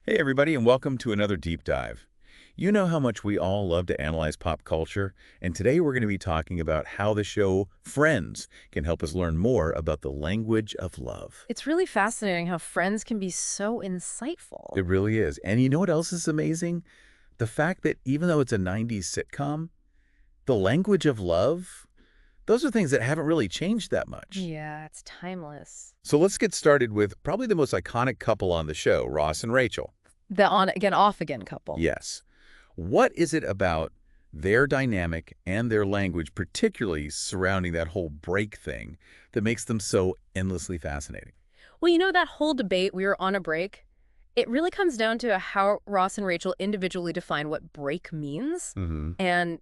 Hey, everybody, and welcome to another deep dive. You know how much we all love to analyze pop culture, and today we're going to be talking about how the show Friends can help us learn more about the language of love. It's really fascinating how Friends can be so insightful. It really is. And you know what else is amazing? The fact that even though it's a 90s sitcom, the language of love, those are things that haven't really changed that much. Yeah, it's timeless. So let's get started with probably the most iconic couple on the show, Ross and Rachel. The on again, off again couple. Yes. What is it about their dynamic and their language, particularly surrounding that whole break thing, that makes them so endlessly fascinating? Well, that whole debate, we were on a break, it really comes down to how Ross and Rachel individually define what break means. Mm-hmm. And,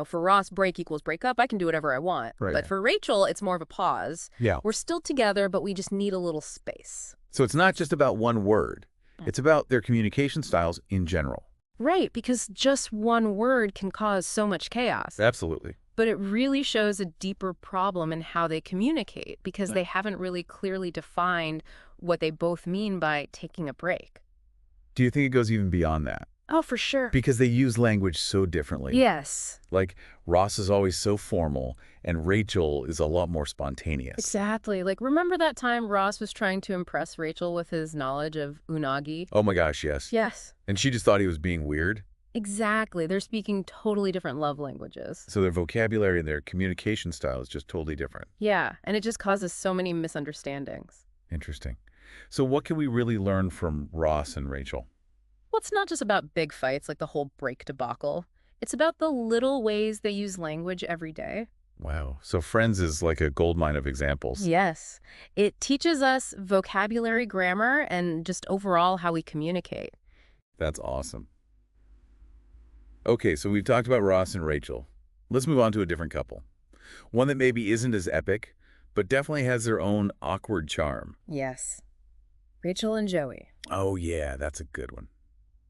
for Ross, break equals break up. I can do whatever I want. Right. But for Rachel, it's more of a pause. Yeah. We're still together, but we just need a little space. So it's not just about one word. It's about their communication styles in general. Right, because just one word can cause so much chaos. Absolutely. But it really shows a deeper problem in how they communicate because they haven't really clearly defined what they both mean by taking a break. Do you think it goes even beyond that? Oh, for sure. Because they use language so differently. Yes. Like, Ross is always so formal, and Rachel is a lot more spontaneous. Exactly. Like, remember that time Ross was trying to impress Rachel with his knowledge of unagi? Oh my gosh, yes. Yes. And she just thought he was being weird. Exactly. They're speaking totally different love languages. So their vocabulary and their communication style is just totally different. Yeah, and it just causes so many misunderstandings. Interesting. So what can we really learn from Ross and Rachel? Well, it's not just about big fights like the whole break debacle. It's about the little ways they use language every day. Wow. So Friends is like a goldmine of examples. Yes. It teaches us vocabulary, grammar, and just overall how we communicate. That's awesome. Okay, so we've talked about Ross and Rachel. Let's move on to a different couple. One that maybe isn't as epic, but definitely has their own awkward charm. Yes. Rachel and Joey. Oh yeah, that's a good one.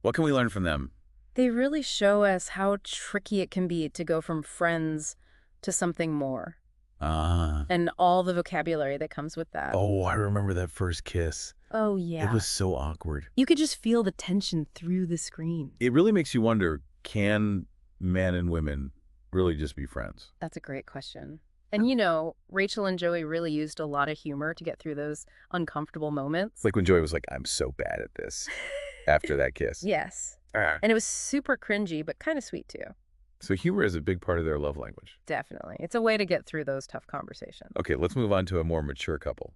What can we learn from them? They really show us how tricky it can be to go from friends to something more. Ah. And all the vocabulary that comes with that. Oh, I remember that first kiss. Oh, yeah. It was so awkward. You could just feel the tension through the screen. It really makes you wonder, can men and women really just be friends? That's a great question. And Rachel and Joey really used a lot of humor to get through those uncomfortable moments. Like when Joey was like, I'm so bad at this after that kiss. Yes. Ah. And it was super cringy, but kind of sweet too. So humor is a big part of their love language. Definitely. It's a way to get through those tough conversations. Okay, let's move on to a more mature couple.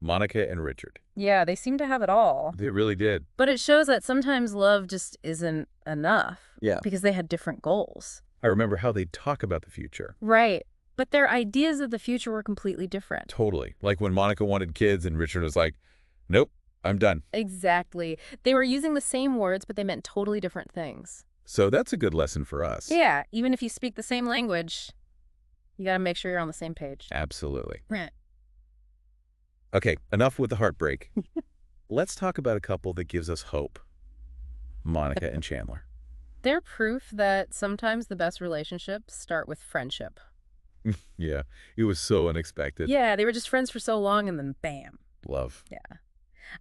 Monica and Richard. Yeah, they seem to have it all. They really did. But it shows that sometimes love just isn't enough. Yeah. Because they had different goals. I remember how they talk about the future. Right. But their ideas of the future were completely different. Totally. Like when Monica wanted kids and Richard was like, nope, I'm done. Exactly. They were using the same words, but they meant totally different things. So that's a good lesson for us. Yeah, even if you speak the same language, you got to make sure you're on the same page. Absolutely. Right. Okay, enough with the heartbreak. Let's talk about a couple that gives us hope. Monica and Chandler. They're proof that sometimes the best relationships start with friendship. Yeah, it was so unexpected. Yeah, they were just friends for so long and then bam. Love. Yeah.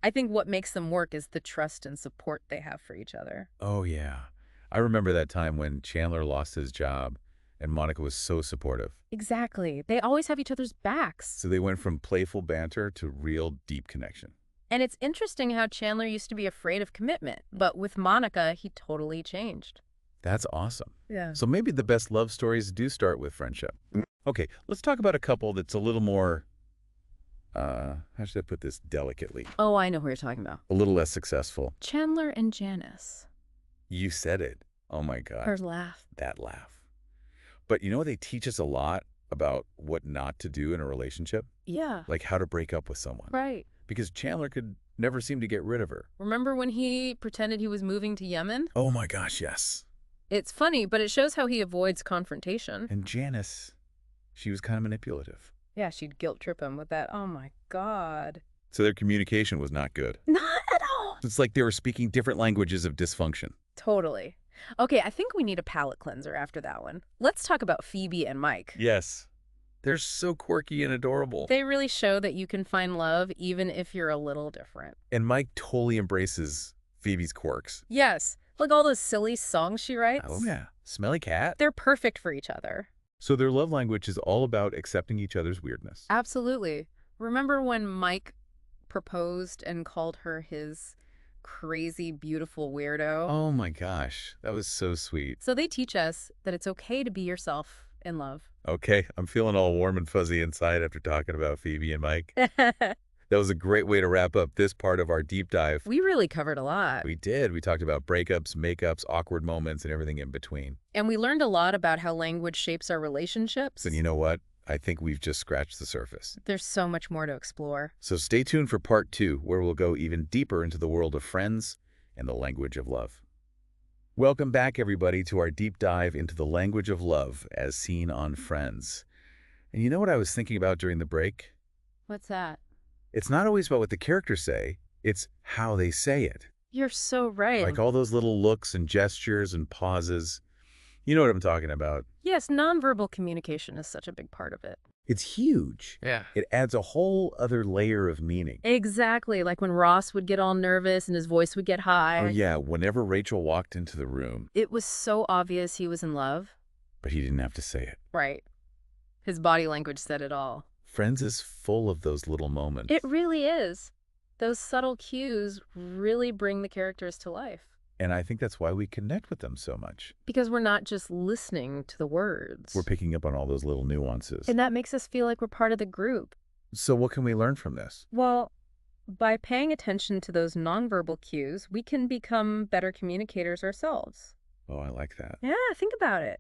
I think what makes them work is the trust and support they have for each other. Oh, yeah. I remember that time when Chandler lost his job and Monica was so supportive. Exactly. They always have each other's backs. So they went from playful banter to real deep connection. And it's interesting how Chandler used to be afraid of commitment, but with Monica, he totally changed. That's awesome. Yeah. So maybe the best love stories do start with friendship. Okay, let's talk about a couple that's a little more, how should I put this delicately? Oh, I know who you're talking about. A little less successful. Chandler and Janice. You said it. Oh my God. Her laugh. That laugh. But they teach us a lot about what not to do in a relationship, Yeah. like how to break up with someone. Right. Because Chandler could never seem to get rid of her. Remember when he pretended he was moving to Yemen? Oh my gosh, yes. It's funny, but it shows how he avoids confrontation. And Janice, she was kind of manipulative. Yeah, she'd guilt trip him with that, oh my God. So their communication was not good. Not at all. It's like they were speaking different languages of dysfunction. Totally. Okay, I think we need a palate cleanser after that one. Let's talk about Phoebe and Mike. Yes. They're so quirky and adorable. They really show that you can find love even if you're a little different. And Mike totally embraces Phoebe's quirks. Yes, like all those silly songs she writes. Oh, yeah. Smelly cat. They're perfect for each other. So their love language is all about accepting each other's weirdness. Absolutely. Remember when Mike proposed and called her his crazy, beautiful weirdo? Oh my gosh, that was so sweet. So they teach us that it's okay to be yourself in love. Okay, I'm feeling all warm and fuzzy inside after talking about Phoebe and Mike. That was a great way to wrap up this part of our deep dive. We really covered a lot. We did. We talked about breakups, makeups, awkward moments, and everything in between. And we learned a lot about how language shapes our relationships. And you know what? I think we've just scratched the surface. There's so much more to explore. So stay tuned for part 2, where we'll go even deeper into the world of friends and the language of love. Welcome back, everybody, to our deep dive into the language of love as seen on Friends. And you know what I was thinking about during the break? What's that? It's not always about what the characters say, it's how they say it. You're so right. Like all those little looks and gestures and pauses. You know what I'm talking about. Yes, nonverbal communication is such a big part of it. It's huge. Yeah. It adds a whole other layer of meaning. Exactly, like when Ross would get all nervous and his voice would get high. Oh yeah, whenever Rachel walked into the room, It was so obvious he was in love. but he didn't have to say it. Right. His body language said it all. Friends is full of those little moments. It really is. Those subtle cues really bring the characters to life. And I think that's why we connect with them so much. Because we're not just listening to the words. We're picking up on all those little nuances. And that makes us feel like we're part of the group. So what can we learn from this? Well, by paying attention to those nonverbal cues, we can become better communicators ourselves. Oh, I like that. Yeah, think about it.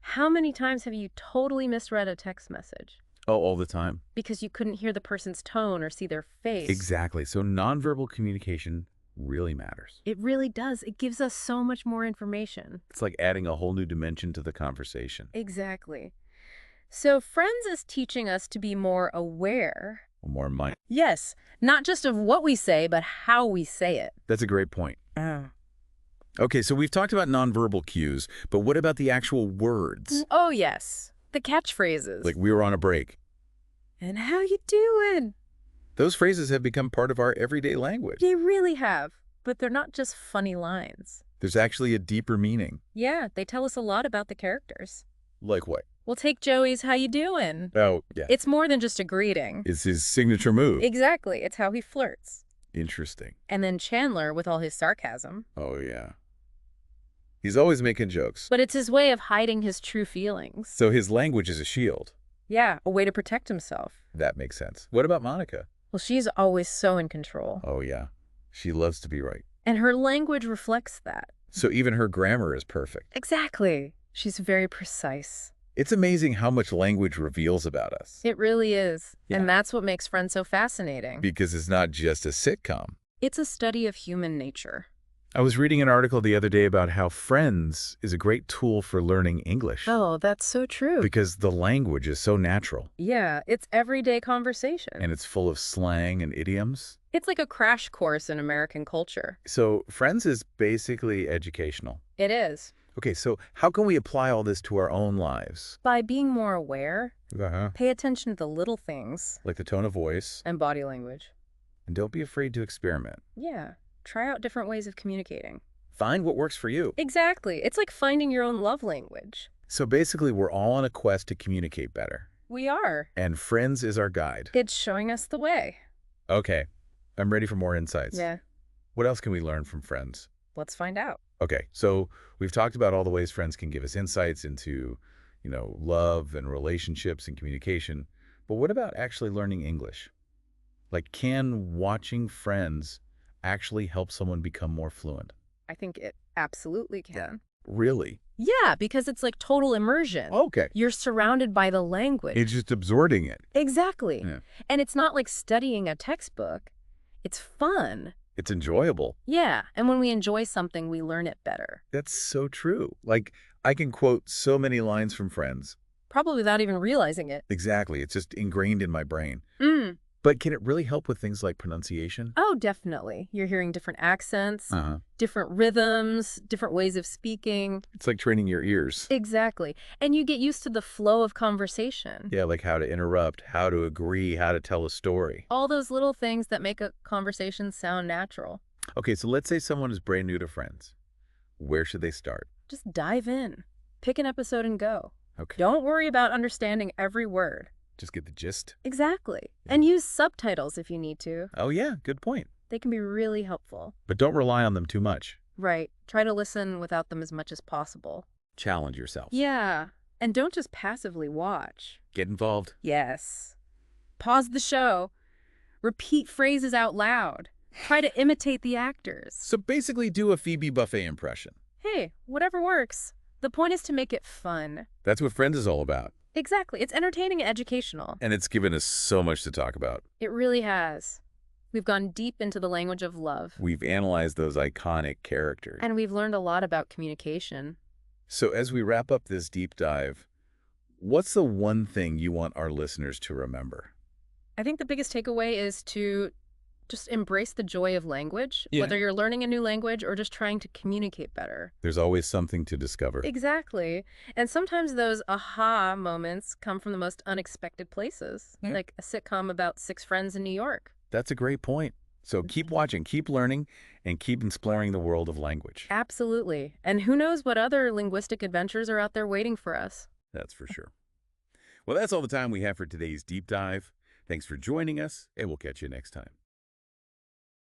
How many times have you totally misread a text message? Oh, all the time. Because you couldn't hear the person's tone or see their face. Exactly. So nonverbal communication really matters. It really does. It gives us so much more information. It's like adding a whole new dimension to the conversation. Exactly. So Friends is teaching us to be more aware. More mind. Yes, not just of what we say, but how we say it. That's a great point. Oh. Okay, so we've talked about nonverbal cues, but what about the actual words? Oh, yes. The catchphrases. Like, we were on a break. And how you doing? Those phrases have become part of our everyday language. They really have. But they're not just funny lines. There's actually a deeper meaning. Yeah, they tell us a lot about the characters. Like what? Well, take Joey's how you doing. Oh, yeah. It's more than just a greeting. It's his signature move. Exactly. It's how he flirts. Interesting. And then Chandler with all his sarcasm. Oh, yeah. He's always making jokes. But it's his way of hiding his true feelings. So his language is a shield. Yeah, a way to protect himself. That makes sense. What about Monica? Well, she's always so in control. Oh, yeah. She loves to be right. And her language reflects that. So even her grammar is perfect. Exactly. She's very precise. It's amazing how much language reveals about us. It really is. Yeah. And that's what makes Friends so fascinating. Because it's not just a sitcom. It's a study of human nature. I was reading an article the other day about how Friends is a great tool for learning English. Oh, that's so true. Because the language is so natural. Yeah, it's everyday conversation. And it's full of slang and idioms. It's like a crash course in American culture. So Friends is basically educational. It is. Okay, so how can we apply all this to our own lives? By being more aware, Uh-huh. pay attention to the little things Like the tone of voice. and body language. And don't be afraid to experiment. Yeah, try out different ways of communicating. Find what works for you. Exactly. It's like finding your own love language. So basically, we're all on a quest to communicate better. We are. And Friends is our guide. It's showing us the way. Okay, I'm ready for more insights. Yeah, What else can we learn from Friends? let's find out. Okay, so we've talked about all the ways Friends can give us insights into, love and relationships and communication. But what about actually learning English? Like, can watching Friends actually help someone become more fluent? I think it absolutely can. Really? Yeah, because it's like total immersion. Okay. You're surrounded by the language. It's just absorbing it. Exactly. Yeah. And it's not like studying a textbook. It's fun. It's enjoyable. Yeah, and when we enjoy something, we learn it better. That's so true. Like, I can quote so many lines from Friends. Probably without even realizing it. Exactly. It's just ingrained in my brain. Mm. But can it really help with things like pronunciation? Oh, definitely. You're hearing different accents, Uh-huh. different rhythms, different ways of speaking. It's like training your ears. Exactly. And you get used to the flow of conversation. Yeah, like how to interrupt, how to agree, how to tell a story. All those little things that make a conversation sound natural. Okay, so let's say someone is brand new to Friends. Where should they start? Just dive in. Pick an episode and go. Okay, Don't worry about understanding every word. just get the gist. Exactly. Yeah. And use subtitles if you need to. Oh yeah, good point. They can be really helpful. But don't rely on them too much. Right. Try to listen without them as much as possible. Challenge yourself. Yeah. And don't just passively watch. Get involved. Yes. Pause the show. Repeat phrases out loud. Try to imitate the actors. So basically do a Phoebe Buffet impression. Hey, whatever works. The point is to make it fun. That's what Friends is all about. Exactly. It's entertaining and educational. And it's given us so much to talk about. It really has. We've gone deep into the language of love. We've analyzed those iconic characters. And we've learned a lot about communication. So as we wrap up this deep dive, what's the one thing you want our listeners to remember? I think the biggest takeaway is to just embrace the joy of language, Yeah. whether you're learning a new language or just trying to communicate better. There's always something to discover. Exactly. And sometimes those aha moments come from the most unexpected places, Yeah. like a sitcom about 6 friends in New York. That's a great point. So keep watching, keep learning, and keep exploring the world of language. Absolutely. And who knows what other linguistic adventures are out there waiting for us. That's for sure. Well, that's all the time we have for today's deep dive. Thanks for joining us, and we'll catch you next time.